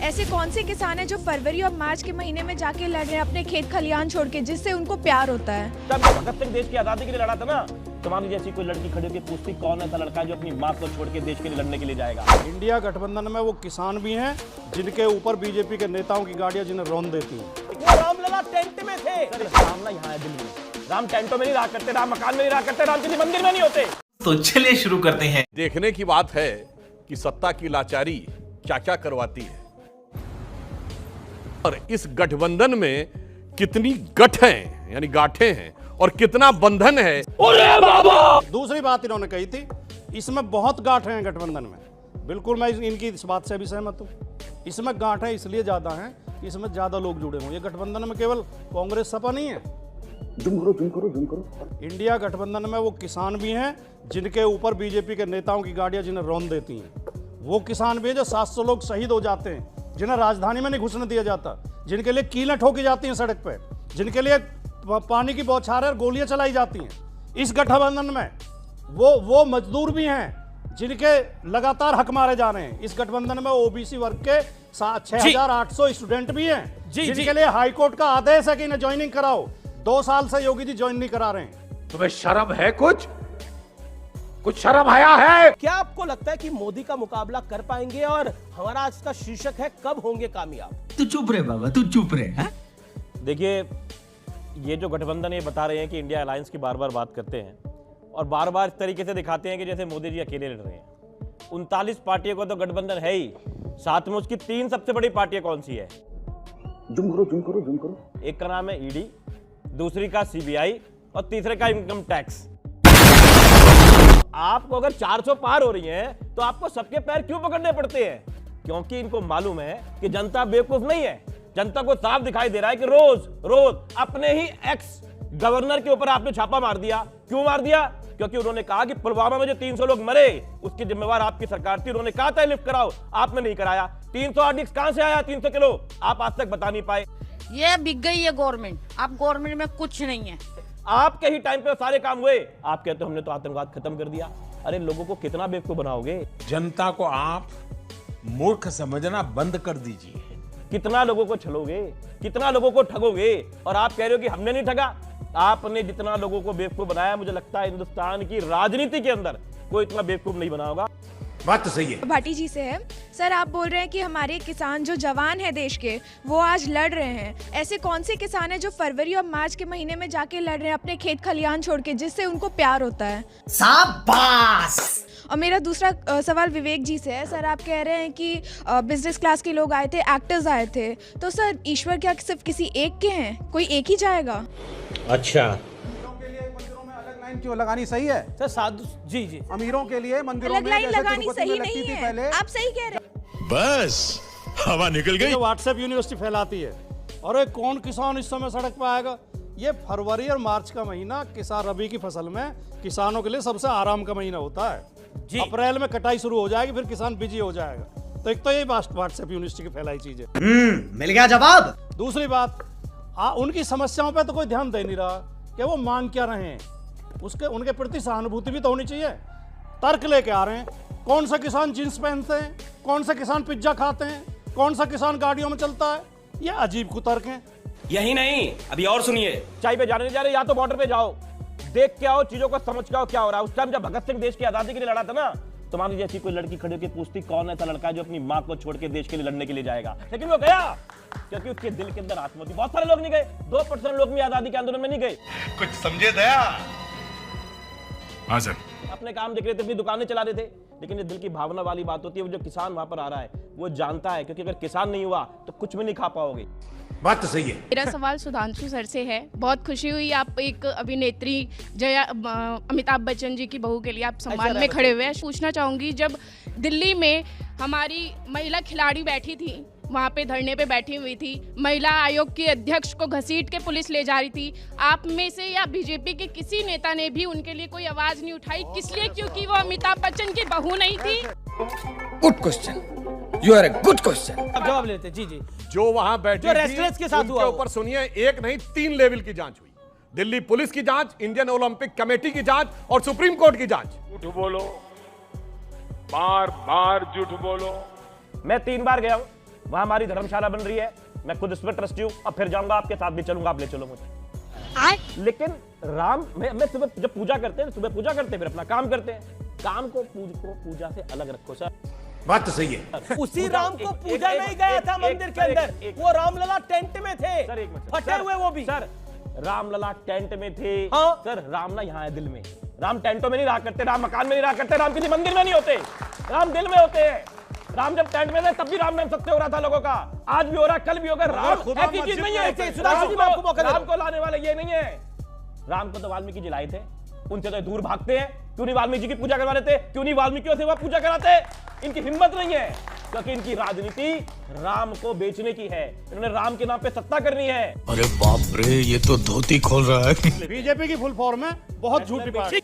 ऐसे कौन से किसान हैं जो फरवरी और मार्च के महीने में जाके लड़ रहे हैं अपने खेत खलियान छोड़ के, जिससे उनको प्यार होता है? जब भगत सिंह देश की आजादी के लिए लड़ा था ना, तुम्हारी जैसी कोई लड़की खड़ी होकर पूछती कौन ऐसा लड़का है जो अपनी माँ को छोड़ के देश के लिए लड़ने के लिए जाएगा। इंडिया गठबंधन में वो किसान भी हैं जिनके ऊपर बीजेपी के नेताओं की गाड़ियां जिन्हें रौंद देती हैं। वो रामलला टेंट में थे। राम ना यहाँ है दिल्ली में। राम टेंटों में नहीं रहा करते, राम मकान में नहीं रहा करते, राम किसी मंदिर में नहीं होते। तो चलिए शुरू करते हैं। देखने की बात है कि सत्ता की लाचारी क्या क्या करवाती है और इस गठबंधन में कितनी गठ हैं यानी गांठें हैं और कितना बंधन है। अरे बाबा! दूसरी बात इन्होंने कही थी, इसमें बहुत गांठें हैं गठबंधन में। बिल्कुल मैं इनकी इस बात से भी सहमत हूं। इसमें गांठें इसलिए ज्यादा हैं कि इसमें ज्यादा लोग जुड़े हों। ये गठबंधन में केवल कांग्रेस सपा नहीं है। जुम करो। इंडिया गठबंधन में वो किसान भी हैं जिनके ऊपर बीजेपी के नेताओं की गाड़ियां जिन्हें रौंद देती हैं। वो किसान भी है जो 700 लोग शहीद हो जाते हैं, जिन्हें राजधानी में नहीं घुसने दिया जाता, जिनके लिए कीलें ठोकी जाती हैं सड़क पे, जिनके लिए पानी की बौछारें और गोलियां चलाई जाती हैं। इस गठबंधन में वो मजदूर भी हैं जिनके लगातार हक मारे जा रहे हैं। इस गठबंधन में ओबीसी वर्ग के 6800 स्टूडेंट भी हैं जिनके लिए हाईकोर्ट का आदेश है कि इन्हें ज्वाइनिंग कराओ। 2 साल से योगी जी ज्वाइन नहीं करा रहे हैं। तुम्हें शर्म है? कुछ शर्म आया है? क्या आपको लगता है कि मोदी का मुकाबला कर पाएंगे? और हमारा आज का शीर्षक है, कब होंगे कामयाब? तू चुप रहे बाबा, तू चुप रहे। देखिए, ये जो गठबंधन ये बता रहे हैं कि इंडिया अलायंस की बार बार बात करते हैं और बार बार इस तरीके से दिखाते हैं कि जैसे मोदी जी अकेले लड़ रहे हैं। 39 पार्टियों का तो गठबंधन है ही, साथ में उसकी 3 सबसे बड़ी पार्टियां कौन सी है? जुम करो। एक का नाम है ईडी, दूसरी का सीबीआई और तीसरे का इनकम टैक्स। आपको अगर 400 पार हो रही है तो आपको सबके पैर क्यों पकड़ने पड़ते हैं? क्योंकि इनको मालूम है कि जनता बेवकूफ नहीं है। जनता को साफ दिखाई दे रहा है कि रोज अपने ही एक्स गवर्नर के ऊपर आपने छापा मार दिया। क्यों मार दिया? क्योंकि उन्होंने कहा कि पुलवामा में जो 300 लोग मरे उसकी जिम्मेवार आपकी सरकार थी। उन्होंने कहा था लिफ्ट कराओ, आपने नहीं कराया। 300 आर्डिक्स कहां से आया? 300 किलो आप आज तक बता नहीं पाए। ये बिक गई है गवर्नमेंट। अब गवर्नमेंट में कुछ नहीं है। आपके ही टाइम पे सारे काम हुए। आप कहते हो हमने तो आतंकवाद खत्म कर दिया। अरे लोगों को कितना बेवकूफ बनाओगे? जनता को आप मूर्ख समझना बंद कर दीजिए। कितना लोगों को छलोगे, कितना लोगोों को ठगोगे? और आप कह रहे हो कि हमने नहीं ठगा। आपने जितना लोगों को बेवकूफ बनाया, मुझे लगता है हिंदुस्तान की राजनीति के अंदर कोई इतना बेवकूफ नहीं बना होगा। बात तो सही है। भाटी जी से है। सर, आप बोल रहे हैं कि हमारे किसान जो जवान हैं देश के, वो आज लड़ रहे हैं। ऐसे कौन से किसान हैं जो फरवरी और मार्च के महीने में जाके लड़ रहे हैं अपने खेत खलियान छोड़ के, जिससे उनको प्यार होता है? शाबाश। और मेरा दूसरा सवाल विवेक जी से है। सर, आप कह रहे हैं कि बिजनेस क्लास के लोग आए थे, एक्टर्स आए थे, तो सर ईश्वर क्या सिर्फ किसी एक के हैं? कोई एक ही जाएगा? अच्छा, लाइन क्यों लगानी सही है? सर साधु जी अमीरों के लिए मंदिरों अलग में लाइन जैसे लगानी तिरुपति सही में लगती नहीं थी है। पहले। आप सही कह रहे हैं। बस हवा निकल गई। व्हाट्सएप यूनिवर्सिटी फैलाती है। और कौन किसान इस समय सड़क पर आएगा? ये फरवरी और मार्च का महीना किसान रबी की फसल में किसानों के लिए सबसे आराम का महीना होता है। अप्रैल में कटाई शुरू हो जाएगी, फिर किसान बिजी हो जाएगा। तो एक तो ये व्हाट्सएप यूनिवर्सिटी की फैलाई चीज है। मिल गया जवाब। दूसरी बात, उनकी समस्याओं पे तो कोई ध्यान दे नहीं रहा कि वो मांग क्या रहे हैं। उनके प्रति सहानुभूति भी तो होनी चाहिए। तर्क लेके आ रहे हैं। कौन सा किसान जींस पहनते हैं, कौन सा किसान पिज्जा खाते हैं, कौन सा किसान गाड़ियों में चलता है? ये अजीब कुतर्क हैं। यही नहीं, अभी और सुनिए। चाय पे जाने नहीं जा रहे, या तो बॉर्डर पे जाओ, देख के आओ, चीजों को समझ के आओ क्या हो रहा है। उस टाइम जब भगत सिंह देश की आजादी के लिए लड़ा था ना, तुम्हारी जैसी कोई लड़की खड़ी होकर पूछती कौन ऐसा लड़का है जो अपनी माँ को छोड़ के देश के लिए लड़ने के लिए जाएगा। लेकिन वो गया क्योंकि उसके दिल के अंदर आत्मा थी। बहुत सारे लोग नहीं गए, 2% लोग भी आजादी के आंदोलन में नहीं गए। कुछ समझे दया? हाँ सर। अपने काम देख रहे थे, अपनी दुकानें चला रहे थे। लेकिन ये दिल की भावना वाली बात होती है। वो जो किसान वहां पर आ रहा है वो जानता है, क्योंकि अगर किसान नहीं हुआ तो कुछ भी नहीं खा पाओगे। बात तो सही है। मेरा सवाल सुधांशु सर से है। बहुत खुशी हुई, आप एक अभिनेत्री अमिताभ बच्चन जी की बहू के लिए आप सम्मान में खड़े हुए हैं। पूछना चाहूंगी, जब दिल्ली में हमारी महिला खिलाड़ी बैठी थी, वहाँ पे धरने पे बैठी हुई थी, महिला आयोग की अध्यक्ष को घसीट के पुलिस ले जा रही थी, आप में से या बीजेपी के किसी नेता ने भी उनके लिए कोई आवाज नहीं उठाई? किस लिए? क्योंकि वो अमिताभ बच्चन की बहू नहीं थी। Good question, you are a good question. अब जवाब लेते। जी जो वहां बैठे जो रेस्टलेस के साथ हुआ, उनके ऊपर सुनिए, एक नहीं 3 लेवल की जांच हुई। दिल्ली पुलिस की जांच, इंडियन ओलंपिक कमेटी की जांच और सुप्रीम कोर्ट की जांच। झूठ बोलो, बार बार झूठ बोलो। मैं 3 बार गया हूं, वहां हमारी धर्मशाला बन रही है, मैं खुद इसमें ट्रस्टी हूं, अब फिर जाऊंगा आपके साथ भी चलूंगा, आप ले चलो मुझे। लेकिन राम मैं सुबह जब पूजा करते हैं, सुबह पूजा करते हैं, फिर अपना काम करते हैं। काम को पूजा से अलग रखो सर। बात तो सही है। उसी राम को पूजा नहीं गया था मंदिर के अंदर, वो रामलला टेंट में थे, सर एक मिनट, फटे हुए वो भी। सर रामलला टेंट में थे। हाँ। सर राम ना यहाँ है दिल में। राम टेंटों में नहीं रहा करते, राम मकान में नहीं रहा करते, राम किसी मंदिर में नहीं होते, राम दिल में होते हैं। राम जब टेंट में थे तब भी राम नाम सत्य हो रहा था लोगों का, आज भी हो रहा, कल भी होगा। राम ऐसी चीज नहीं है, राम को लाने वाले ये नहीं है। राम को तो वाल्मीकि जी लाए थे, उनसे तो दूर भागते हैं। क्यों नहीं वाल्मीकि जी की पूजा करवा लेते? क्यों नहीं वाल्मीकियों से वह पूजा कराते? इनकी हिम्मत नहीं है, क्योंकि इनकी राजनीति राम को बेचने की है। इन्होंने राम के नाम पे सत्ता करनी है। अरे बाप रे, ये तो धोती खोल रहा है। बीजेपी की फुल फॉर्म है, बहुत झूठी पार्टी।